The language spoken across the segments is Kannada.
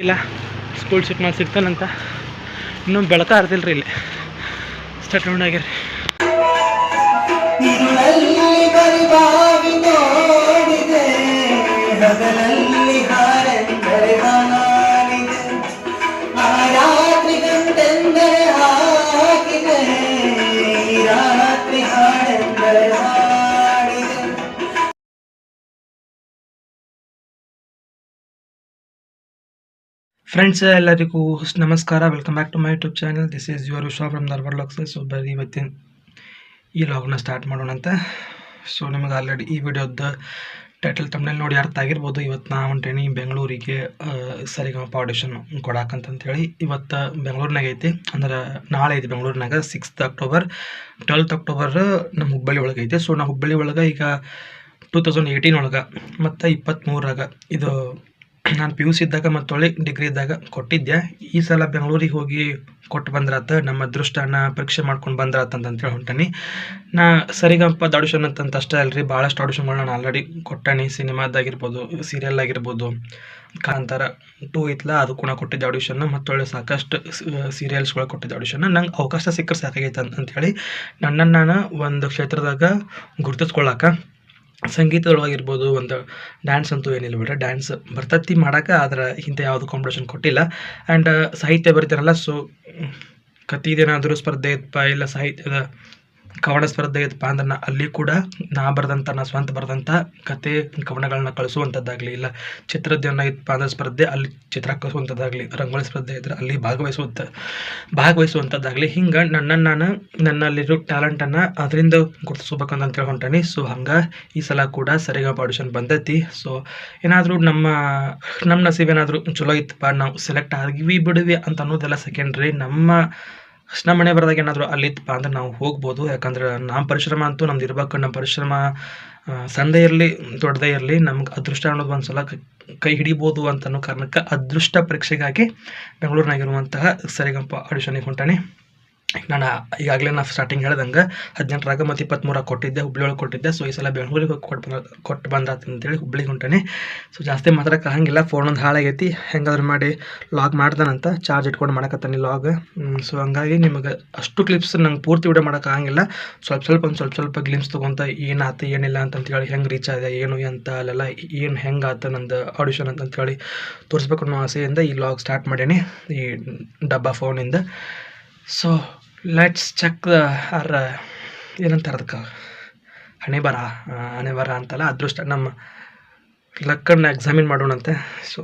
ಇಲ್ಲ ಸ್ಕೂಲ್ ಶಿಫ್ಟ್ ಮಾಡಿ ಸಿಗ್ತಾನಂತ ಇನ್ನೂ ಬೆಳಕ ಅರ್ದಿಲ್ರಿ ಇಲ್ಲಿ ಸ್ಟಾರ್ಟ್ ಆಗ್ಯಾರ. ಫ್ರೆಂಡ್ಸ್ ಎಲ್ಲರಿಗೂ ನಮಸ್ಕಾರ, welcome back to my YouTube channel. This is your Vishwa from Dharwad vlogs. So ಬರೀ ಇವತ್ತಿನ ಈ ವ್ಲಾಗ್ನ ಸ್ಟಾರ್ಟ್ ಮಾಡೋಣ ಅಂತ. ಸೊ ನಿಮಗೆ ಆಲ್ರೆಡಿ ಈ ವಿಡಿಯೋದ ಟೈಟಲ್ ತಮ್ಮನೇಲಿ ನೋಡಿ ಅರ್ಥ ಆಗಿರ್ಬೋದು. ಇವತ್ತು ನಾ ಹೊಂಟೇನಿ ಬೆಂಗಳೂರಿಗೆ ಸರಿಗಮಪ ಆಡಿಷನ್ ಕೊಡಾಕಂತಂತೇಳಿ. ಇವತ್ತು ಬೆಂಗಳೂರಿನಾಗ ಐತಿ, ಅಂದ್ರೆ ನಾಳೆ ಐತಿ ಬೆಂಗಳೂರಿನಾಗ 6th October 12th October ನಮ್ಮ ಹುಬ್ಬಳ್ಳಿ ಒಳಗೆ ಐತೆ. ಸೊ ನಾ ಹುಬ್ಬಳ್ಳಿ ಒಳಗೆ ಈಗ 2018 ಒಳಗೆ ಮತ್ತು 23ರಾಗ ಇದು ನಾನು PUC ಇದ್ದಾಗ ಮತ್ತು ಡಿಗ್ರಿ ಇದ್ದಾಗ ಕೊಟ್ಟಿದ್ದೆ. ಈ ಸಲ ಬೆಂಗಳೂರಿಗೆ ಹೋಗಿ ಕೊಟ್ಟು ಬಂದ್ರಾತ, ನಮ್ಮ ಅದೃಷ್ಟನ ಪರೀಕ್ಷೆ ಮಾಡ್ಕೊಂಡು ಬಂದ್ರಾತಂತೇಳಿ ಹೊಂಟಾನಿ. ನಾ ಸರಿಗಮಪ ಆಡಿಷನ್ ಅಂತಂತ ಅಷ್ಟೇ ಅಲ್ರಿ, ಭಾಳಷ್ಟು ಆಡಿಷನ್ಗಳು ನಾನು ಆಲ್ರೆಡಿ ಕೊಟ್ಟಾನಿ. ಸಿನಿಮಾದಾಗಿರ್ಬೋದು, ಸೀರಿಯಲ್ ಆಗಿರ್ಬೋದು, ಕಾಂತಾರ 2 ಐತ್ಲ ಅದು ಕೂಡ ಕೊಟ್ಟಿದ್ದೆ ಆಡಿಷನ್, ಮತ್ತು ಸಾಕಷ್ಟು ಸೀರಿಯಲ್ಸ್ಗಳು ಕೊಟ್ಟಿದ್ದೆ ಆಡಿಷನ್. ನಂಗೆ ಅವಕಾಶ ಸಿಕ್ಕರೆ ಸಾಕಾಗೈತೆ ಅಂಥೇಳಿ ನನ್ನನ್ನು ನಾನು ಒಂದು ಕ್ಷೇತ್ರದಾಗ ಗುರುತಿಸ್ಕೊಳ್ಳಾಕ, ಸಂಗೀತದೊಳಗಿರ್ಬೋದು, ಒಂದು ಡ್ಯಾನ್ಸ್ ಅಂತೂ ಏನಿಲ್ಲ ಬಿಡ್ರೆ, ಡ್ಯಾನ್ಸ್ ಬರ್ತತಿ ಮಾಡೋಕೆ, ಆದ್ರೆ ಇಂಥ ಯಾವುದು ಕಾಂಪಿಟೇಷನ್ ಕೊಟ್ಟಿಲ್ಲ. ಆ್ಯಂಡ್ ಸಾಹಿತ್ಯ ಬರೀತಾರಲ್ಲ, ಸೊ ಕಥೆದೇನಾದರೂ ಸ್ಪರ್ಧೆ ಇತ್ತಪ್ಪ, ಇಲ್ಲ ಸಾಹಿತ್ಯದ ಕವನ ಸ್ಪರ್ಧೆ ಇತ್ತಪ್ಪ ಅಂದ್ರೆ ಅಲ್ಲಿ ಕೂಡ ನಾ ಸ್ವಂತ ಬರೆದಂಥ ಕತೆ ಕವನಗಳನ್ನ ಕಳಿಸುವಂಥದ್ದಾಗಲಿ, ಇಲ್ಲ ಚಿತ್ರದ್ದೇನ ಇತ್ತಪ್ಪ ಅಂದ್ರೆ ಸ್ಪರ್ಧೆ ಅಲ್ಲಿ ಚಿತ್ರ ಕಳಿಸುವಂಥದ್ದಾಗಲಿ, ರಂಗೋಲಿ ಸ್ಪರ್ಧೆ ಇದ್ದರೆ ಅಲ್ಲಿ ಭಾಗವಹಿಸುವಂಥದ್ದಾಗಲಿ, ಹಿಂಗೆ ನನ್ನನ್ನು ನನ್ನಲ್ಲಿರೋ ಟ್ಯಾಲೆಂಟನ್ನು ಅದರಿಂದ ಗುರುತಿಸ್ಬೇಕಂತೇಳಿ ಹೊಂಟಾನಿ. ಸೊ ಹಂಗೆ ಈ ಸಲ ಕೂಡ ಸರಿಗಮಪ ಆಡಿಷನ್ ಬಂದೈತಿ. ಸೊ ಏನಾದರೂ ನಮ್ಮ ನಸೀಬ್ ಏನಾದರೂ ಚಲೋ ಇತ್ತಪ್ಪ, ನಾವು ಸೆಲೆಕ್ಟ್ ಆಗಿವಿ ಬಿಡುವಿ ಅಂತ ಅನ್ನೋದೆಲ್ಲ ಸೆಕೆಂಡ್ರಿ. ನಮ್ಮ ಮನೆ ಬರೆದಾಗ ಏನಾದರೂ ಅಲ್ಲಿತ್ತಪ್ಪ ಅಂದ್ರೆ ನಾವು ಹೋಗ್ಬೋದು. ಯಾಕಂದ್ರೆ ನಮ್ಮ ಪರಿಶ್ರಮ ಅಂತೂ ನಮ್ದು ಇರ್ಬೇಕು. ನಮ್ಮ ಪರಿಶ್ರಮ ಸಣ್ಣದೇ ಇರಲಿ ದೊಡ್ಡದೇ ಇರಲಿ, ನಮ್ಗೆ ಅದೃಷ್ಟ ಅನ್ನೋದು ಒಂದು ಸಲ ಕೈ ಹಿಡಿಬೋದು ಅಂತ ಅನ್ನೋ ಕಾರಣಕ್ಕೆ ಅದೃಷ್ಟ ಪರೀಕ್ಷೆಗಾಗಿ ಬೆಂಗಳೂರಿನಾಗಿರುವಂತಹ ಸರಿಗಮಪ ಆಡಿಷನಿಗೆ ಹೊಂಟಾನೆ. ನಾನು ಈಗಾಗಲೇ ಸ್ಟಾರ್ಟಿಂಗ್ ಹೇಳ್ದಂಗೆ 18ರಾಗ ಮತ್ತು 23ರಾಗ ಕೊಟ್ಟಿದ್ದೆ, ಹುಬ್ಳಿ ಒಳಗೆ ಕೊಟ್ಟಿದ್ದೆ. ಸೊ ಈ ಸಲ ಬೆಂಗಳೂರಿಗೆ ಹೋಗಿ ಕೊಟ್ಟು ಬಂದ್ರಾತಂತೇಳಿ ಹುಬ್ಳಿಗೆ ಹೊಂಟಾನೆ. ಸೊ ಜಾಸ್ತಿ ಮಾತಾಡೋಕೆ ಆಗಂಗಿಲ್ಲ, ಫೋನ್ ಒಂದು ಹಾಳಾಗೈತಿ, ಹೆಂಗಾದ್ರೂ ಮಾಡಿ ಲಾಗ್ ಮಾಡ್ದಾನಂತ ಚಾರ್ಜ್ ಇಟ್ಕೊಂಡು ಮಾಡಕತ್ತಾನೆ ಲಾಗ್. ಸೊ ಹಂಗಾಗಿ ನಿಮಗೆ ಅಷ್ಟು ಕ್ಲಿಪ್ಸ್ ನಂಗೆ ಪೂರ್ತಿ ವಿಡಿಯೋ ಮಾಡೋಕೆ ಆಗಂಗಿಲ್ಲ. ಸ್ವಲ್ಪ ಗ್ಲಿಮ್ಸ್ ತೊಗೊಂತ ಏನಾಯ್ತು ಏನಿಲ್ಲ ಅಂತಂತೇಳಿ, ಹೆಂಗೆ ರೀಚ್ ಆಗಿದೆ ಏನು ಅಂತ ಅಲ್ಲೆಲ್ಲ ಏನು ಹೆಂಗೆ ಆಯ್ತು ನಂದು ಆಡಿಷನ್ ಅಂತಂತೇಳಿ ತೋರಿಸ್ಬೇಕು ಅನ್ನೋ ಆಸೆಯಿಂದ ಈ ಲಾಗ್ ಸ್ಟಾರ್ಟ್ ಮಾಡೀನಿ ಈ ಡಬ್ಬಾ ಫೋನಿಂದ. ಸೊ ಲೆಟ್ಸ್ ಚೆಕ್ ಏನಂತಾರೆ ಅದಕ್ಕೆ, ಹಣೆ ಬರ ಅಂತಲ್ಲ, ಅದೃಷ್ಟ ನಮ್ಮ ಲಕ್ಕನ್ನು ಎಕ್ಸಾಮಿನ್ ಮಾಡೋಣಂತೆ. ಸೊ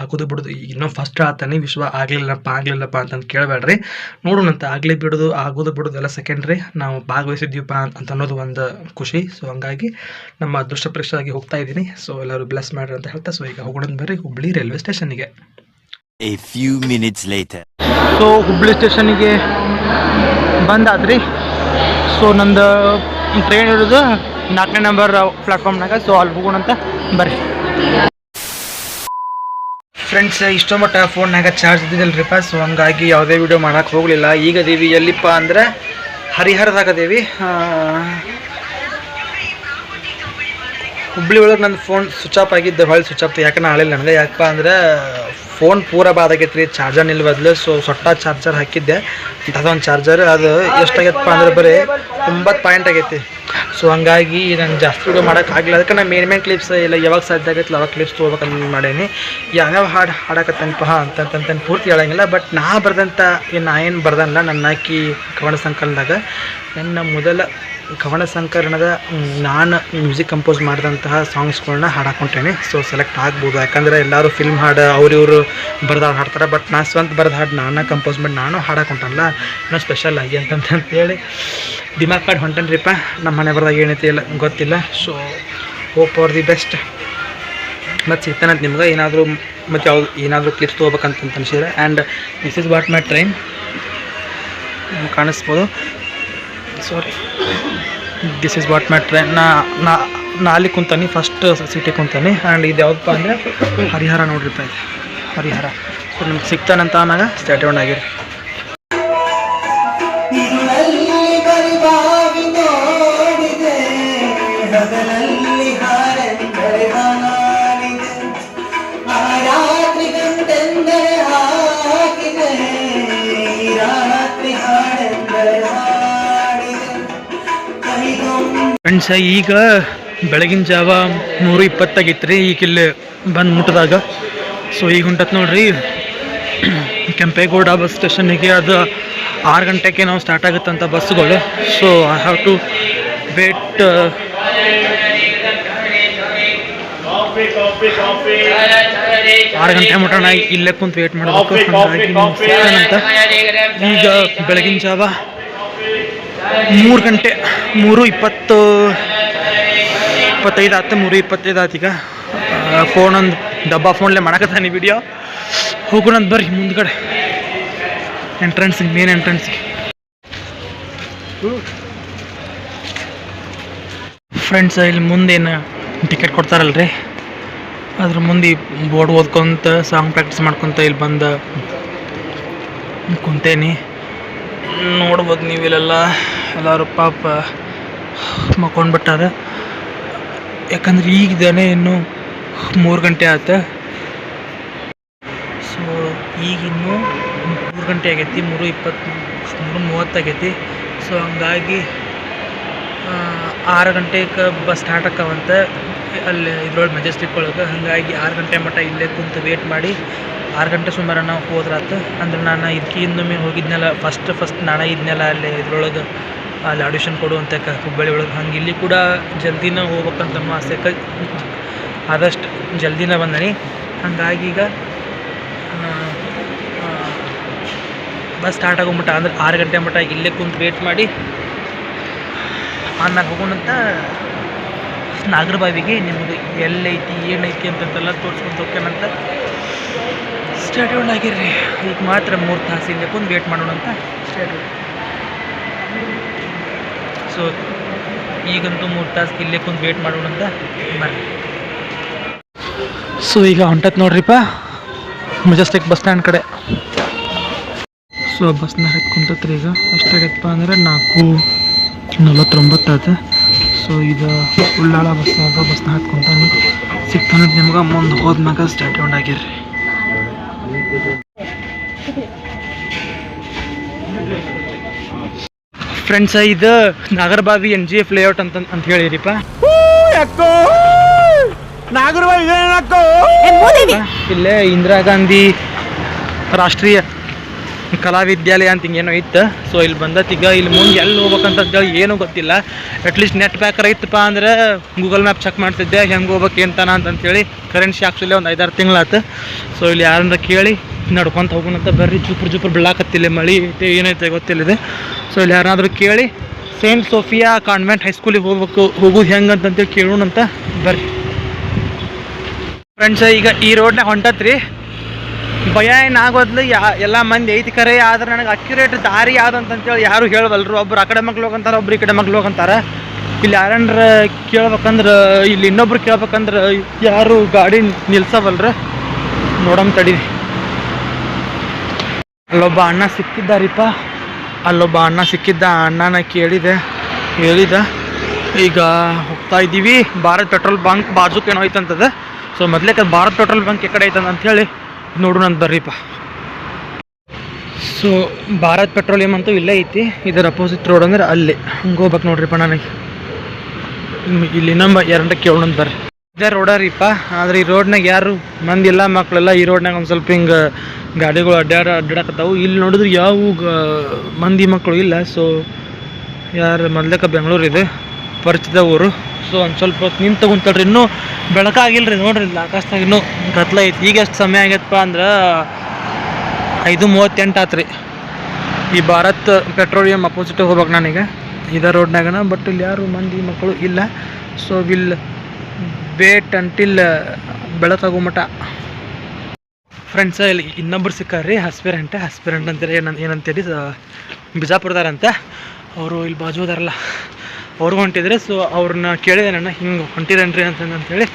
ಆಗೋದು ಬಿಡೋದು ಇನ್ನೂ ಫಸ್ಟ್ ಆತಾನೆ, ವಿಶ್ವ ಆಗಲಿಲ್ಲಪ್ಪ ಅಂತಂದು ಕೇಳಬೇಡ್ರಿ, ನೋಡೋಣಂತ. ಆಗೋದು ಬಿಡೋದು ಎಲ್ಲ ಸೆಕೆಂಡ್ರಿ, ನಾವು ಭಾಗವಹಿಸಿದ್ದೀವಪ್ಪ ಅಂತ ಅನ್ನೋದು ಒಂದು ಖುಷಿ. ಸೊ ಹಂಗಾಗಿ ನಮ್ಮ ಅದೃಷ್ಟ ಪರೀಕ್ಷೆಯಾಗಿ ಹೋಗ್ತಾ ಇದ್ದೀನಿ. ಸೊ ಎಲ್ಲರೂ ಬ್ಲೆಸ್ ಮಾಡ್ರಿ ಅಂತ ಹೇಳ್ತಾ, ಸೊ ಈಗ ಹೋಗೋಣ ಬರ್ರಿ ಹುಬ್ಳಿ ರೈಲ್ವೆ ಸ್ಟೇಷನ್ಗೆ. A few minutes later. So Hubli ಸ್ಟೇಷನಿಗೆ ಬಂದಾದ್ರಿ. ಸೊ ನಂದು ಟ್ರೈನ್ ಇರೋದು 4ನೇ ನಂಬರ್ ಪ್ಲಾಟ್ಫಾರ್ಮ್ನಾಗ. ಸೊ ಅಲ್ಲಿ ಹೋಗೋಣಂತ ಬರ್ರಿ ಫ್ರೆಂಡ್ಸ್. ಇಷ್ಟೋ ಮಟ್ಟ ಫೋನ್ನಾಗ ಚಾರ್ಜ್ ಇದ್ದಿದ್ದಲ್ರಿಪ್ಪ. ಸೊ ಹಂಗಾಗಿ ಯಾವುದೇ ವಿಡಿಯೋ ಮಾಡೋಕ್ಕೆ ಹೋಗಲಿಲ್ಲ. ಈಗ ಅದೇವಿ ಎಲ್ಲಿಪ್ಪ ಅಂದ್ರೆ ಹರಿಹರದಾಗ ಅದೇವಿ. ಹುಬ್ಳಿ ಒಳಗೆ ನನ್ನ ಫೋನ್ ಸ್ವಿಚ್ ಆಫ್ ಆಗಿದ್ದೆ, ಹೊಳ್ಳಿ ಸ್ವಿಚ್ ಆಫ್ ಯಾಕೆ ಆಳಿಲ್ಲ ನನಗೆ. ಯಾಕಪ್ಪ ಅಂದ್ರೆ ಫೋನ್ ಪೂರ ಬಾದಾಗೈತೆ ರೀ, ಚಾರ್ಜರ್ ನಿಲ್ಬದ್ಲು. ಸೊ ಸೊಟ್ಟ ಚಾರ್ಜರ್ ಹಾಕಿದ್ದೆ, ಅದೊಂದು ಚಾರ್ಜರ್, ಅದು ಎಷ್ಟಾಗೈತಪ್ಪ ಅಂದ್ರೆ ಬರೀ 9 ಪಾಯಿಂಟ್ ಆಗೈತಿ. ಸೊ ಹಂಗಾಗಿ ನಾನು ಜಾಸ್ತಿ ವಿಡಿಯೋ ಮಾಡೋಕ್ಕಾಗಲಿಲ್ಲ. ಅದಕ್ಕೆ ನಾನು ಮೇನ್ ಕ್ಲಿಪ್ಸ್ ಇಲ್ಲ ಯಾವಾಗ ಸಾಧ್ಯ ಆಗೈತಿಲ್ಲ ಅವಾಗ ಕ್ಲಿಪ್ಸ್ ತೊಗೋಬೇಕಂತ ಮಾಡೀನಿ. ಯಾವ್ಯಾವ ಹಾಡು ಹಾಡಕತ್ತೇನಪ್ಪ ಅಂತಂತಂತ ಪೂರ್ತಿ ಹೇಳಂಗಿಲ್ಲ. ಬಟ್ ನಾ ಏನು ಬರ್ದಲ್ಲ, ನನ್ನ ಹಾಕಿ ಕವನ ಸಂಕಲನದಾಗ ನನ್ನ ಮೊದಲ ಕವನ ಸಂಕಲನದ ನಾನು ಮ್ಯೂಸಿಕ್ ಕಂಪೋಸ್ ಮಾಡಿದಂತಹ ಸಾಂಗ್ಸ್ಗಳನ್ನ ಹಾಡಾಕೊಂಟೇನೆ. ಸೊ ಸೆಲೆಕ್ಟ್ ಆಗ್ಬೋದು, ಯಾಕಂದರೆ ಎಲ್ಲರೂ ಫಿಲ್ಮ್ ಹಾಡು ಅವ್ರಿವರು ಬರ್ದು ಹಾಡು ಹಾಡ್ತಾರೆ. ಬಟ್ ನಾ ಸ್ವಂತ ಬರ್ದು ಹಾಡು ನಾನು ಕಂಪೋಸ್ ಮಾಡಿ ನಾನು ಹಾಡಾಕೊಂಟಲ್ಲ, ಇನ್ನೂ ಸ್ಪೆಷಲ್ ಆಗಿ ಅಂತಂತೇಳಿ ದಿಮಾಕ್ ಮಾಡಿ ಹೊಂಟೇನ್ರಿಪ್ಪ. ನಮ್ಮ ಮನೆ ಬರ್ದಾಗ ಏನೈತಿ ಇಲ್ಲ ಗೊತ್ತಿಲ್ಲ. So hope for the best. ಮತ್ತು ಸಿಗ್ತಾನಂತ ನಿಮ್ಗೆ ಏನಾದರೂ ಕ್ಲಿಪ್ಸ್ ತೊಗೋಬೇಕಂತ ಅನ್ಸಿದ್ರೆ. And this is what my train, ಕಾಣಿಸ್ಬೋದು. Sorry, this is what my train. ನಾ ಅಲ್ಲಿ ಕುಂತಾನೆ, ಫಸ್ಟ್ ಸೀಟಿಗೆ ಕುಂತಾನೆ. ಆ್ಯಂಡ್ ಇದು ಯಾವುದಪ್ಪ ಅಂದರೆ ಹರಿಹರ ನೋಡ್ರಿಪ್ಪ, ಇದು ಹರಿಹರ. ಸೊ ನಿಮ್ಗೆ ಸಿಗ್ತಾನಂತ ಆಮ್ಯಾಗ ಸ್ಟೇ ಟ್ಯೂನ್ಡ್ ಆಗಿರಿ. ಹಗಲಲ್ಲಿ ಹಾರೆಂದರೆ ಹಾಡಿದೆ, ಆ ರಾತ್ರಿ ಫ್ರೆಂಡ್ಸ ಈಗ ಬೆಳಗಿನ ಜಾವ 3:20 ಆಗಿತ್ತು ರೀ. ಈಗ ಇಲ್ಲಿ ಬಂದು ಮುಟ್ಟಿದಾಗ ಸೊ ಈಗ ಹೊಂಟತ್ ನೋಡ್ರಿ ಕೆಂಪೇಗೌಡ ಬಸ್ ಸ್ಟೇಷನ್ನಿಗೆ. ಅದು 6 ಗಂಟೆಗೆ ನಾವು ಸ್ಟಾರ್ಟ್ ಆಗುತ್ತಂತ ಬಸ್ಸುಗಳು. So I have to wait 6 ಗಂಟೆ ಮಟ್ಟ ಇಲ್ಲೇ ಕುಂತು ವೇಟ್ ಮಾಡಬೇಕು. ಹಾಗಾಗಿ ಅಂತ ಈಗ ಬೆಳಗಿನ ಜಾವ 3 ಗಂಟೆ 3:25 ಆಯ್ತು. 3:25 ಆಯ್ತು. ಈಗ ಫೋನೊಂದು ಡಬ್ಬಾ ಫೋನ್ಲೆ ಮಾಡಕತ್ತಾನೆ ವಿಡಿಯೋ. ಹೋಗೋಣಂತ ಬರ್ರಿ ಮುಂದ್ಗಡೆ ಎಂಟ್ರೆನ್ಸಿಗೆ, ಮೇನ್ ಎಂಟ್ರೆನ್ಸಿಗೆ. ಫ್ರೆಂಡ್ಸ್ ಇಲ್ಲಿ ಮುಂದೇನು ಟಿಕೆಟ್ ಕೊಡ್ತಾರಲ್ರಿ, ಅದ್ರ ಮುಂದೆ ಬೋರ್ಡ್ ಓದ್ಕೊತ ಸಾಂಗ್ ಪ್ರಾಕ್ಟೀಸ್ ಮಾಡ್ಕೊತ ಇಲ್ಲಿ ಬಂದು ಕುಂತೇನಿ. ನೋಡ್ಬೋದು ನೀವು ಇಲ್ಲೆಲ್ಲ ಎಲ್ಲರೂ ಪಾಪ ಮಕ್ಕೊಂಡ್ಬಿಟ್ಟಾರ. ಯಾಕಂದ್ರೆ ಈಗ ಇದ್ದಾನೆ ಇನ್ನೂ 3 ಗಂಟೆ ಆಯ್ತು. ಸೊ ಈಗಿನ್ನೂ 3 ಗಂಟೆ ಆಗೈತಿ, 3:30 ಆಗೈತಿ. ಸೊ ಹಂಗಾಗಿ 6 ಗಂಟೆಗೆ ಬಸ್ ಸ್ಟಾರ್ಟ್ ಆಕ್ಕವಂತ ಅಲ್ಲಿ ಇದ್ರೊಳಗೆ ಮೆಜೆಸ್ಟಿಕ್ ಒಳಗೆ. ಹಾಗಾಗಿ 6 ಗಂಟೆ ಮಟ್ಟ ಇಲ್ಲೇ ಕುಂತು ವೇಟ್ ಮಾಡಿ 6 ಗಂಟೆ ಸುಮಾರು ನಾವು ಹೋದ್ರಾತು. ಅಂದ್ರೆ ನಾನು ಇದಕ್ಕೆ ಇನ್ನೊಮ್ಮೆ ಹೋಗಿದ್ನಲ್ಲ, ಫಸ್ಟ್ ನಾನು ಇದ್ನೆಲ್ಲ ಅಲ್ಲಿ ಇದ್ರೊಳಗೆ ಅಲ್ಲಿ ಆಡಿಷನ್ ಕೊಡುವಂಥ ಹುಬ್ಬಳ್ಳಿ ಒಳಗೆ. ಹಂಗೆ ಇಲ್ಲಿ ಕೂಡ ಜಲ್ದಿನ ಹೋಗ್ಬೇಕಂತ ಆಸೆಗೆ ಆದಷ್ಟು ಜಲ್ದಿನ ಬಂದನಿ. ಹಾಗಾಗಿ ಈಗ ಬಸ್ ಸ್ಟಾರ್ಟ್ ಆಗೋಮಟ್ಟ ಅಂದ್ರೆ 6 ಗಂಟೆ ಮಟ್ಟ ಇಲ್ಲೇ ಕುಂತು ವೇಟ್ ಮಾಡಿ ಆಮೇಲೆ ಹೋಗೋಣಂತ ನಾಗರಬಾವಿಗೆ. ನಿಮಗೆ ಎಲ್ಲೈತಿ ಏನೈತಿ ಅಂತೆಲ್ಲ ತೋರಿಸ್ಕೊಂತ ಹೋಗ್ಯಾನಂತ ಸ್ಟಾರ್ಟ್ ಆಗಿರ್ರಿ. ಈಗ ಮಾತ್ರ 3 ತಾಸು ಇಲ್ಲೇ ಕುಂದು ವೇಟ್ ಮಾಡೋಣ ಅಂತ ಸ್ಟಾರ್ಟ್. ಸೊ ಈಗಂತೂ 3 ತಾಸು ಇಲ್ಲೇ ಕುಂದು ವೇಟ್ ಮಾಡೋಣ ಅಂತ ಬರ್ರಿ. ಸೊ ಈಗ ಹೊಂಟತ್ ನೋಡ್ರಿಪ್ಪ ಮೆಜೆಸ್ಟಿಕ್ ಬಸ್ ಸ್ಟ್ಯಾಂಡ್ ಕಡೆ. ಸೊ ಬಸ್ನ ಹತ್ತಿ ಕುಂತತ್ರಿ. ಈಗ ಎಷ್ಟಾಗೈತಪ್ಪ ಅಂದ್ರೆ 4:49 ಆಯ್ತು. ಸೊ ಇದು ಉಳ್ಳಾಳ ಬಸ್ನ ಹತ್ತಿ ಕುಂತಾನೆ. ಸಿಗ್ತಾನೆ ನಿಮ್ಗೆ ಮುಂದೆ ಹೋದ್ಮ್ಯಾಗ ಸ್ಟಾರ್ಟ್ ಆಗಿರ್ರಿ. ಫ್ರೆಂಡ್ಸ ಇದು ನಾಗರಬಾವಿ NGF ಲೇಔಟ್ ಅಂತ ಹೇಳಿರಿಪ್ಪ. ಇಲ್ಲೇ ಇಂದಿರಾ ಗಾಂಧಿ ರಾಷ್ಟ್ರೀಯ ಕಲಾ ವಿದ್ಯಾಲಯ ಅಂತ ಹಿಂಗೇನೋ ಇತ್ತು. ಸೊ ಇಲ್ಲಿ ಬಂದತ್. ಈಗ ಇಲ್ಲಿ ಮುಂದೆ ಎಲ್ಲಿ ಹೋಗ್ಬೇಕಂತೇಳಿ ಏನೂ ಗೊತ್ತಿಲ್ಲ. ಅಟ್ಲೀಸ್ಟ್ ನೆಟ್ ಪ್ಯಾಕರ್ ಐತಪ್ಪ ಅಂದ್ರೆ ಗೂಗಲ್ ಮ್ಯಾಪ್ ಚೆಕ್ ಮಾಡ್ತಿದ್ದೆ ಹೆಂಗೆ ಹೋಗ್ಬೇಕು ಎಂತಾನ ಅಂತೇಳಿ. ಕರೆನ್ಸಿ ಆ್ಯಕ್ಚುಲಿ ಒಂದು 5-6 ತಿಂಗಳಾಯ್ತು. ಸೊ ಇಲ್ಲಿ ಯಾರನ್ನ ಕೇಳಿ ನಡ್ಕೊತ ಹೋಗೋಣಂತ ಬರ್ರಿ. ಜುಪ್ರು ಬೀಳಾಕತ್ತಿಲ್ಲ, ಮಳೆ ಐತೆ ಏನೈತೆ ಗೊತ್ತಿಲ್ಲಿದೆ. ಸೊ ಇಲ್ಲಿ ಯಾರಾದರೂ ಕೇಳಿ ಸೇಂಟ್ ಸೋಫಿಯಾ ಕಾನ್ವೆಂಟ್ ಹೈಸ್ಕೂಲಿಗೆ ಹೋಗೋದು ಹೆಂಗೆ ಅಂತಂತೇಳಿ ಕೇಳೋಣಂತ ಬರ್ರಿ. ಫ್ರೆಂಡ್ಸ್ ಈಗ ಈ ರೋಡ್ನಾಗ ಹೊಂಟತ್ರಿ. ಭಯ ಏನಾಗೋದ್ಲು ಎಲ್ಲ ಮಂದಿ ಐತಿ ಕರೆ. ಆದ್ರೆ ನನಗೆ ಅಕ್ಯುರೇಟ್ ದಾರಿ ಯಾವ್ದಂತಂತೇಳಿ ಯಾರು ಹೇಳವಲ್ರು. ಒಬ್ರು ಆ ಕಡೆ ಮಕ್ಳು ಹೋಗಂತಾರೆ, ಒಬ್ರು ಈ ಕಡೆ ಮಕ್ಳು ಹೋಗಂತಾರೆ. ಇಲ್ಲಿ ಯಾರನ್ರ ಕೇಳ್ಬೇಕಂದ್ರೆ, ಇಲ್ಲಿ ಇನ್ನೊಬ್ರು ಕೇಳ್ಬೇಕಂದ್ರೆ ಯಾರು ಗಾಡಿ ನಿಲ್ಸವಲ್ರ. ನೋಡಮ್ ತಡೀರಿ. ಅಲ್ಲೊಬ್ಬ ಅಣ್ಣ ಸಿಕ್ಕಿದ್ದಾರಿಪ್ಪ. ಅಣ್ಣನ ಕೇಳಿದೆ, ಹೇಳಿದ. ಈಗ ಹೋಗ್ತಾ ಇದ್ದೀವಿ. ಭಾರತ್ ಪೆಟ್ರೋಲ್ ಬಂಕ್ ಬಾಜುಕ್ ಏನೋ ಐತಂತದ. ಸೊ ಮೊದಲೇ ಭಾರತ್ ಪೆಟ್ರೋಲ್ ಬಂಕ್ ಈ ಕಡೆ ಐತಂತ ಅಂಥೇಳಿ ನೋಡೋಣ ಅಂತ ಬರ್ರಿಪ್ಪ. ಸೊ ಭಾರತ್ ಪೆಟ್ರೋಲಿಯಂ ಅಂತೂ ಇಲ್ಲೇ ಐತಿ. ಇದರ ಅಪೋಸಿಟ್ ರೋಡ್ ಅಂದ್ರೆ ಅಲ್ಲಿ ಹಂಗೆ ಹೋಗ್ಬೇಕು ನೋಡ್ರಿಪ್ಪ. ನನಗೆ ಇಲ್ಲಿ ನಮ್ಮ 2 ಕೇಳೋಣ ಬರ್ರಿ. ಇದೇ ರೋಡ ರೀಪ್ಪ. ಆದರೆ ಈ ರೋಡ್ನಾಗ ಯಾರು ಮಂದಿಲ್ಲ, ಮಕ್ಕಳೆಲ್ಲ. ಈ ರೋಡ್ನಾಗ ಒಂದು ಸ್ವಲ್ಪ ಹಿಂಗೆ ಗಾಡಿಗಳು ಅಡ್ಡಾಡಕತ್ತಾವು. ಇಲ್ಲಿ ನೋಡಿದ್ರೆ ಯಾವ ಮಂದಿ ಮಕ್ಕಳು ಇಲ್ಲ. ಸೊ ಯಾರು ಮೊದ್ಲಕ್ಕೆ ಬೆಂಗಳೂರು ಇದೆ ಪರಿಚಿತ ಊರು. ಸೊ ಒಂದು ಸ್ವಲ್ಪ ಹೊತ್ತು ನಿಂತು ತಗೊಂತಳ್ರಿ. ಇನ್ನೂ ಬೆಳಕಾಗಿಲ್ಲ ರೀ. ನೋಡ್ರಿ ಇಲ್ಲಿ ಆಕಾಶದಾಗ ಇನ್ನೂ ಕತ್ಲ ಐತಿ. ಈಗ ಎಷ್ಟು ಸಮಯ ಆಗೈತಪ್ಪ ಅಂದ್ರೆ 5:38 ಆಯ್ತು ರೀ. ಈ ಭಾರತ್ ಪೆಟ್ರೋಲಿಯಂ ಅಪೋಸಿಟ್ ಹೋಗ್ಬೇಕು ನಾನೀಗ ಇದೇ ರೋಡ್ನಾಗನ. ಬಟ್ ಇಲ್ಲಿ ಯಾರು ಮಂದಿ ಮಕ್ಕಳು ಇಲ್ಲ. ಸೊ ವಿಲ್ ವೇಟ್ ಅಂಟಿಲ್ ಬೆಳಕಾಗೋ ಮಟ್ಟ. ಫ್ರೆಂಡ್ಸ ಇಲ್ಲಿ ಇನ್ನೊಬ್ರು ಸಿಕ್ಕಾರ್ರಿ. ಆಸ್ಪಿರೆಂಟ್ ಅಂತಾರೆ ಏನಂತೇಳಿ ಬಿಜಾಪುರದಾರಂತ. ಅವರು ಇಲ್ಲಿ ಬಾಜು ಅದಾರಲ್ಲ ಅವ್ರಿಗೂ ಹೊಂಟಿದ್ರೆ. ಸೊ ಅವ್ರನ್ನ ಕೇಳಿದೆ ನಾನು, ಹಿಂಗೆ ಹೊಂಟಿರೇನ್ರಿ ಅಂತಂದೇಳಿ.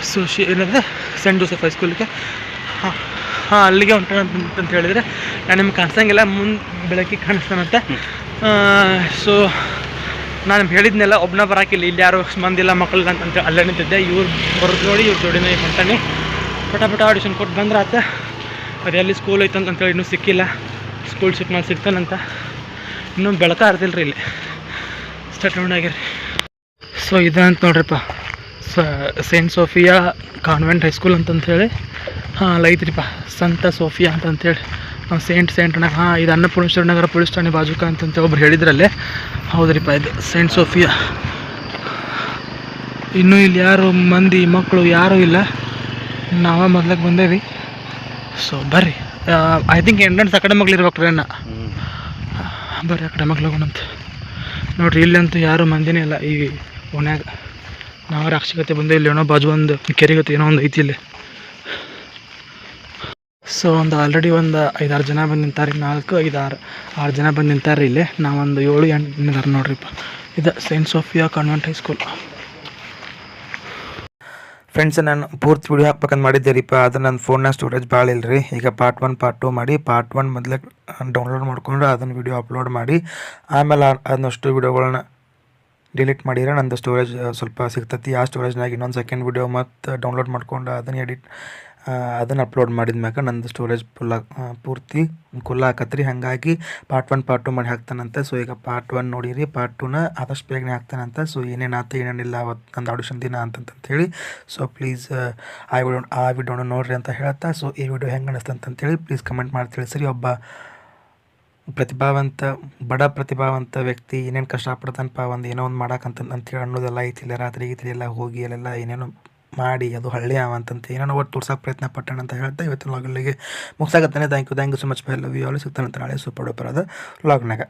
ಸೊ ಏನಂದರೆ ಸೆಂಟ್ ಜೋಸೆಫ್ ಹೈಸ್ಕೂಲಿಗೆ. ಹಾಂ ಅಲ್ಲಿಗೆ ಹೊಂಟಂತ ಹೇಳಿದರೆ ನಾನು ನಿಮ್ಗೆ ಕಾಣಿಸಂಗಿಲ್ಲ, ಮುಂದೆ ಬೆಳಕಿಗೆ ಕಾಣಿಸ್ತಾನಂತ. ಸೊ ನಾನು ಹೇಳಿದ್ನೆಲ್ಲ ಒಬ್ಬನ ಬರಾಕಿಲ್ಲ, ಇಲ್ಲಿ ಯಾರು ಮಂದಿಲ್ಲ ಮಕ್ಕಳಿಲ್ಲ ಅಂತಂತ ಅಲ್ಲೇ ನಿಂತಿದ್ದೆ. ಇವ್ರು ಬರೋದು ನೋಡಿ ಇವ್ರ ಜೋಡಿನ ಹೊಂಟಾನೆ. ಪಟ ಆಡಿಷನ್ ಕೊಟ್ಟು ಬಂದ್ರೆ ಆತ. ಅದು ಎಲ್ಲಿ ಸ್ಕೂಲ್ ಐತಂತೇಳಿ ಇನ್ನೂ ಸಿಕ್ಕಿಲ್ಲ. ಸ್ಕೂಲ್ ಶಿಫ್ಟ್ ಮಾಡಿ ಸಿಗ್ತಾನಂತ. ಇನ್ನೂ ಬೆಳಕ ಆರ್ದಿಲ್ಲ ರೀ ಇಲ್ಲಿ. ಸ್ಟಾರ್ಟ್ ಆಗಿರಿ. ಸೊ ಇದಂತ ನೋಡ್ರಿಪ್ಪ ಸೇಂಟ್ ಸೋಫಿಯಾ ಕಾನ್ವೆಂಟ್ ಹೈಸ್ಕೂಲ್ ಅಂತಂಥೇಳಿ ಅಲ್ಲಿ ಐತ್ರಿಪ್ಪ ಸಂತ ಸೋಫಿಯಾ ಅಂತಂಥೇಳಿ ಸೇಂಟ್ ಅಣ್ಣ ಇದು ಅನ್ನಪೂರ್ಣೇಶ್ವರ ನಗರ ಪೊಲೀಸ್ ಠಾಣೆ ಬಾಜುಕ ಅಂತಂತ ಒಬ್ರು ಹೇಳಿದ್ರಲ್ಲೇ ಹೌದ್ರಿಪ್ಪ ಇದು ಸೇಂಟ್ ಸೋಫಿಯಾ. ಇನ್ನೂ ಇಲ್ಲಿ ಯಾರು ಮಂದಿ ಮಕ್ಕಳು ಯಾರೂ ಇಲ್ಲ, ನಾವೇ ಮೊದ್ಲಿಗೆ ಬಂದೇವಿ. ಸೊ ಬರ್ರಿ, ಐ ಥಿಂಕ್ ಎಂಟ್ರೆನ್ಸ್ ಆ ಕಡೆ ಮಗ್ಳು ಇರ್ಬೇಕ್ರಿ ಅಣ್ಣ. ಬರ್ರಿ ಆ ಕಡೆ ಮಗ್ಳು ಹೋಗೋಣಂತ. ನೋಡಿರಿ ಇಲ್ಲಂತೂ ಯಾರು ಮಂದಿನೇ ಇಲ್ಲ ಈ ಓಣ್ಯಾಗ. ನಾವು ರಾಕ್ಷಿಗತೆ ಬಂದೆ, ಇಲ್ಲಿ ಏನೋ ಬಾಜು ಒಂದು ಕೆರೆಗತ್ತೆ ಏನೋ ಒಂದು ಐತಿ ಇಲ್ಲಿ. ಸೊ ಒಂದು ಆಲ್ರೆಡಿ ಒಂದು 5-6 ಜನ ಬಂದು ನಿಂತಾರೆ, 4-5-6 ಜನ ಬಂದು ನಿಂತಾರೆ ಇಲ್ಲಿ. ನಾವೊಂದು 7-8 ನಿಂತಾರೆ ನೋಡ್ರಿಪ್ಪ. ಇದು Saint Sophia convent high school. Friends, ನಾನು ಪೂರ್ತಿ ವಿಡಿಯೋ ಹಾಕ್ಬೇಕಂತ ಮಾಡಿದ್ದೆ ರೀಪ್ಪ, ಅದು ನನ್ನ ಫೋನ್ನಾಗ ಸ್ಟೋರೇಜ್ ಭಾಳ ಇಲ್ಲ ರೀ. ಈಗ ಪಾರ್ಟ್ 1 ಪಾರ್ಟ್ 2 ಮಾಡಿ ಪಾರ್ಟ್ 1 ಮೊದಲೇ ಡೌನ್ಲೋಡ್ ಮಾಡ್ಕೊಂಡು ಅದನ್ನು ವಿಡಿಯೋ ಅಪ್ಲೋಡ್ ಮಾಡಿ ಆಮೇಲೆ ಅದನ್ನಷ್ಟು ವಿಡಿಯೋಗಳನ್ನ ಡಿಲೀಟ್ ಮಾಡಿದ್ರೆ ನಂದು ಸ್ಟೋರೇಜ್ ಸ್ವಲ್ಪ ಸಿಗ್ತೈತಿ. ಆ ಸ್ಟೋರೇಜ್ನಾಗ ಇನ್ನೊಂದು ಸೆಕೆಂಡ್ ವಿಡಿಯೋ ಮತ್ತು ಡೌನ್ಲೋಡ್ ಮಾಡ್ಕೊಂಡು ಅದನ್ನು ಅಪ್ಲೋಡ್ ಮಾಡಿದ ಮ್ಯಾಗ ನಂದು ಸ್ಟೋರೇಜ್ ಪೂರ್ತಿ ಕುಲ್ಲ ಹಾಕತ್ರಿ. ಹಾಗಾಗಿ ಪಾರ್ಟ್ 1 ಪಾರ್ಟ್ 2 ಮಾಡಿ ಹಾಕ್ತಾನಂತೆ. ಸೊ ಈಗ ಪಾರ್ಟ್ 1 ನೋಡಿರಿ, ಪಾರ್ಟ್ 2ನ ಆದಷ್ಟು ಬೇಗನೆ ಹಾಕ್ತಾನಂತ. ಸೊ ಏನೇನಾಯ್ತು ಏನೇನಿಲ್ಲ ಅವತ್ತು ನಂದು ಆಡಿಷನ್ ದಿನ ಅಂತಂತೇಳಿ. ಸೊ ಪ್ಲೀಸ್ ಆ ವಿಡಿಯೋನ ನೋಡ್ರಿ ಅಂತ ಹೇಳ್ತಾ, ಸೊ ಈ ವಿಡಿಯೋ ಹೆಂಗೆ ಅನ್ನಿಸ್ತಂತೇಳಿ ಪ್ಲೀಸ್ ಕಮೆಂಟ್ ಮಾಡಿ ತಿಳಿಸ್ರಿ. ಒಬ್ಬ ಬಡ ಪ್ರತಿಭಾವಂತ ವ್ಯಕ್ತಿ ಏನೇನು ಕಷ್ಟಪಡ್ತಾನಪ್ಪ ಒಂದು ಏನೋ ಒಂದು ಮಾಡೋಕ್ಕಂತೇಳಿ ಅನ್ನೋದೆಲ್ಲ ಐತಿಲ್ಲ. ರಾತ್ರಿ ಎಲ್ಲ ಹೋಗಿ ಅಲ್ಲೆಲ್ಲ ಏನೇನೋ ಮಾಡಿ ಅದು ಹಳ್ಳಿ ಅಂತಂತ ಏನೇನೋ ಒಟ್ಟು ತೋರ್ಸೋಕೆ ಪ್ರಯತ್ನ ಪಟ್ಟಣ ಅಂತ ಹೇಳ್ತಾ ಇವತ್ತಿನ ಲಾಗಲ್ಲಿಗೆ ಮುಗಿಸಾಗತ್ತಾನೆ. Thank you so much. Love you all. ಸಿಗ್ತಾನಂತ ನಾಳೆ ಸೂಪರ್ ಡೂಪರ್ ಅದ ಲಾಗ್ನಾಗ.